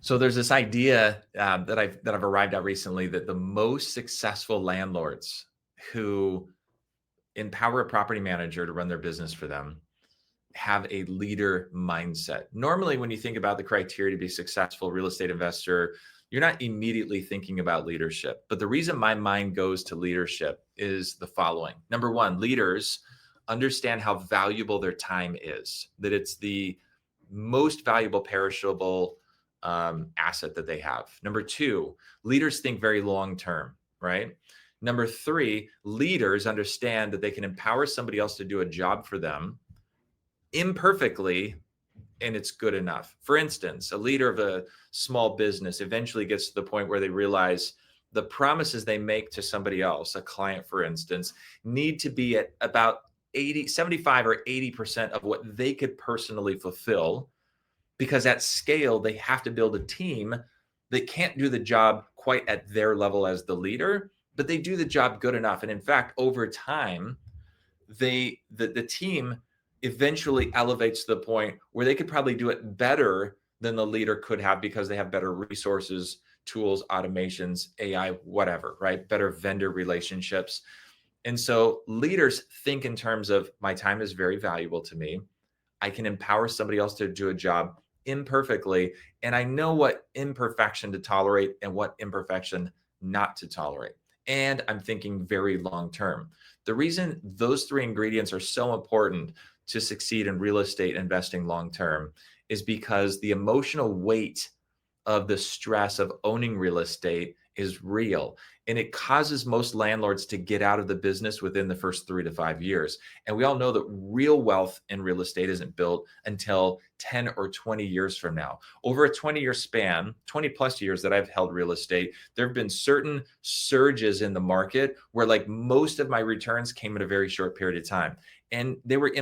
So there's this idea that I've arrived at recently that the most successful landlords who empower a property manager to run their business for them have a leader mindset. Normally, when you think about the criteria to be a successful real estate investor, you're not immediately thinking about leadership. But the reason my mind goes to leadership is the following. Number one, leaders understand how valuable their time is, that it's the most valuable perishable asset that they have. Number two, leaders think very long term, right? Number three, leaders understand that they can empower somebody else to do a job for them imperfectly, and it's good enough. For instance, a leader of a small business eventually gets to the point where they realize the promises they make to somebody else, a client, for instance, need to be at about 75 or 80% of what they could personally fulfill, because at scale, they have to build a team that can't do the job quite at their level as the leader, but they do the job good enough. And in fact, over time, the team eventually elevates to the point where they could probably do it better than the leader could have, because they have better resources, tools, automations, AI, whatever, right? Better vendor relationships. And so leaders think in terms of, my time is very valuable to me. I can empower somebody else to do a job imperfectly. And I know what imperfection to tolerate and what imperfection not to tolerate. And I'm thinking very long term. The reason those three ingredients are so important to succeed in real estate investing long term is because the emotional weight of the stress of owning real estate is real. And it causes most landlords to get out of the business within the first 3 to 5 years. And we all know that real wealth in real estate isn't built until 10 or 20 years from now. Over a 20-year span, 20 plus years that I've held real estate, there have been certain surges in the market where, like, most of my returns came in a very short period of time. And they were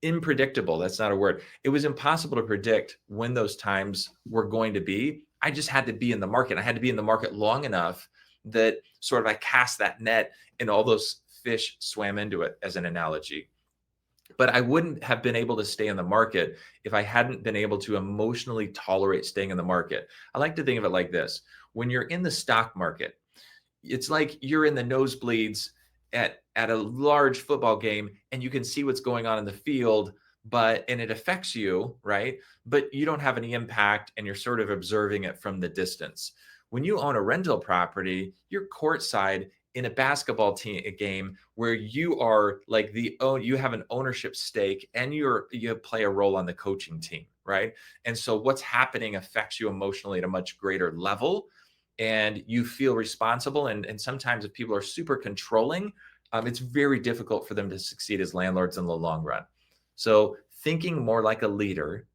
unpredictable. That's not a word. It was impossible to predict when those times were going to be. I just had to be in the market. I had to be in the market long enough that sort of I cast that net and all those fish swam into it, as an analogy. But I wouldn't have been able to stay in the market if I hadn't been able to emotionally tolerate staying in the market. I like to think of it like this. When you're in the stock market, it's like you're in the nosebleeds at a large football game, and you can see what's going on in the field, and it affects you, right? But you don't have any impact, and you're sort of observing it from the distance. When you own a rental property, you're courtside in a basketball game where you are like you have an ownership stake, and you play a role on the coaching team, right? And so what's happening affects you emotionally at a much greater level, and you feel responsible. And sometimes if people are super controlling, it's very difficult for them to succeed as landlords in the long run. So thinking more like a leader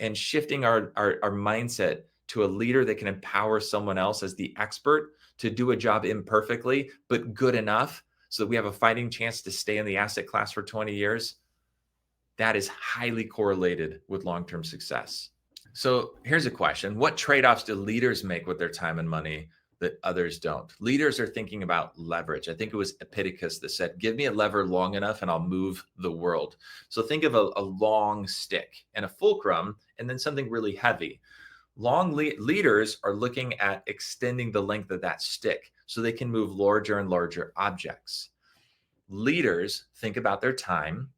and shifting our mindset to a leader that can empower someone else as the expert to do a job imperfectly, but good enough so that we have a fighting chance to stay in the asset class for 20 years, that is highly correlated with long-term success. So here's a question. What trade-offs do leaders make with their time and money that others don't? Leaders are thinking about leverage. I think it was Epictetus that said, give me a lever long enough and I'll move the world. So think of a long stick and a fulcrum, and then something really heavy. Leaders are looking at extending the length of that stick so they can move larger and larger objects. Leaders think about their time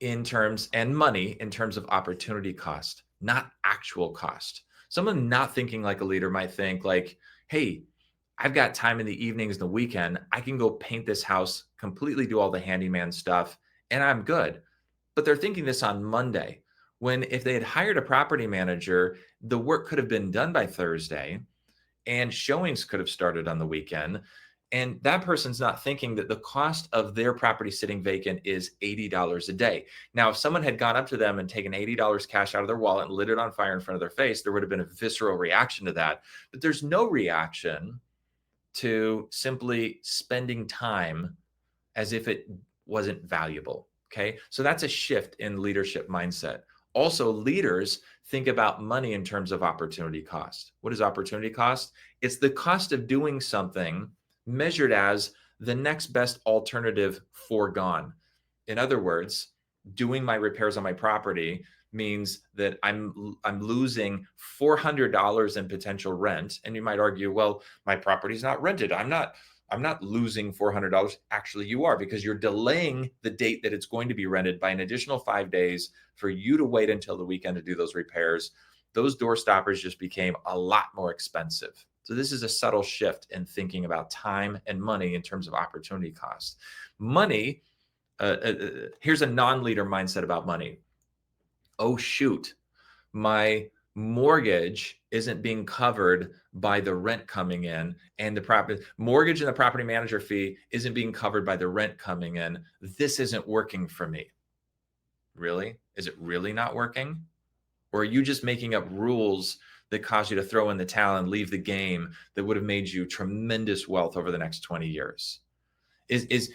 in terms and money in terms of opportunity cost, not actual cost. Someone not thinking like a leader might think like, hey, I've got time in the evenings and the weekend. I can go paint this house, completely do all the handyman stuff, and I'm good. But they're thinking this on Monday, when if they had hired a property manager, the work could have been done by Thursday and showings could have started on the weekend. And that person's not thinking that the cost of their property sitting vacant is $80 a day. Now, if someone had gone up to them and taken $80 cash out of their wallet and lit it on fire in front of their face, there would have been a visceral reaction to that. But there's no reaction to simply spending time as if it wasn't valuable. Okay. So that's a shift in leadership mindset. Also, leaders think about money in terms of opportunity cost. What is opportunity cost? It's the cost of doing something measured as the next best alternative foregone. In other words, doing my repairs on my property means that I'm losing $400 in potential rent. And you might argue, well, my property's not rented. I'm not losing $400. Actually, you are, because you're delaying the date that it's going to be rented by an additional 5 days for you to wait until the weekend to do those repairs. Those door stoppers just became a lot more expensive. So this is a subtle shift in thinking about time and money in terms of opportunity cost. Money, here's a non-leader mindset about money. Oh, shoot, my mortgage isn't being covered by the rent coming in, and the property mortgage and the property manager fee isn't being covered by the rent coming in. This isn't working for me. Really? Is it really not working? Or are you just making up rules that cause you to throw in the towel and leave the game that would have made you tremendous wealth over the next 20 years? Is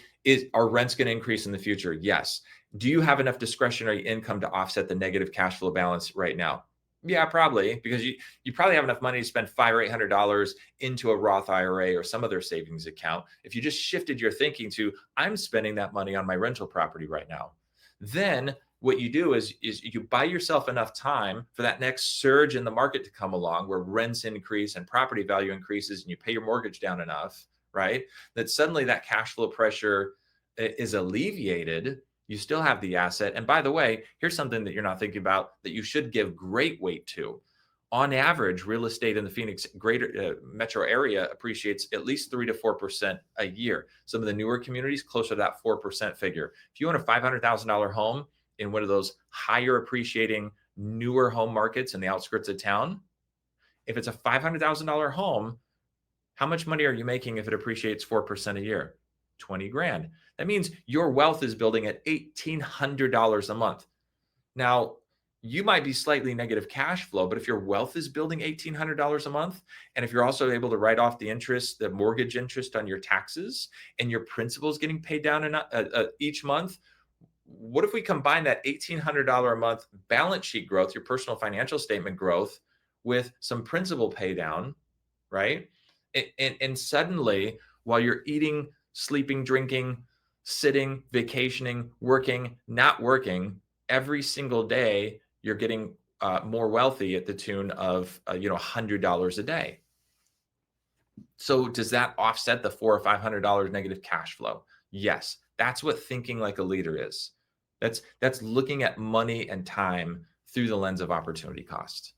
Are rents going to increase in the future? Yes. Do you have enough discretionary income to offset the negative cash flow balance right now? Yeah, probably, because you probably have enough money to spend $500 or $800 into a Roth IRA or some other savings account. If you just shifted your thinking to, I'm spending that money on my rental property right now, then what you do is you buy yourself enough time for that next surge in the market to come along, where rents increase and property value increases and you pay your mortgage down enough, right? That suddenly that cash flow pressure is alleviated. You still have the asset. And by the way, here's something that you're not thinking about that you should give great weight to. On average, real estate in the Phoenix greater metro area appreciates at least 3 to 4% a year. Some of the newer communities closer to that 4% figure. If you own a $500,000 home in one of those higher appreciating newer home markets in the outskirts of town, if it's a $500,000 home, how much money are you making if it appreciates 4% a year? 20 grand. That means your wealth is building at $1,800 a month. Now, you might be slightly negative cash flow, but if your wealth is building $1,800 a month, and if you're also able to write off the interest, the mortgage interest on your taxes, and your principal is getting paid down each month, what if we combine that $1,800 a month balance sheet growth, your personal financial statement growth, with some principal pay down, right? And suddenly, while you're eating, sleeping, drinking, sitting, vacationing, working, not working, every single day, you're getting more wealthy at the tune of $100 a day. So does that offset the $400 or $500 negative cash flow? Yes, that's what thinking like a leader is. That's looking at money and time through the lens of opportunity cost.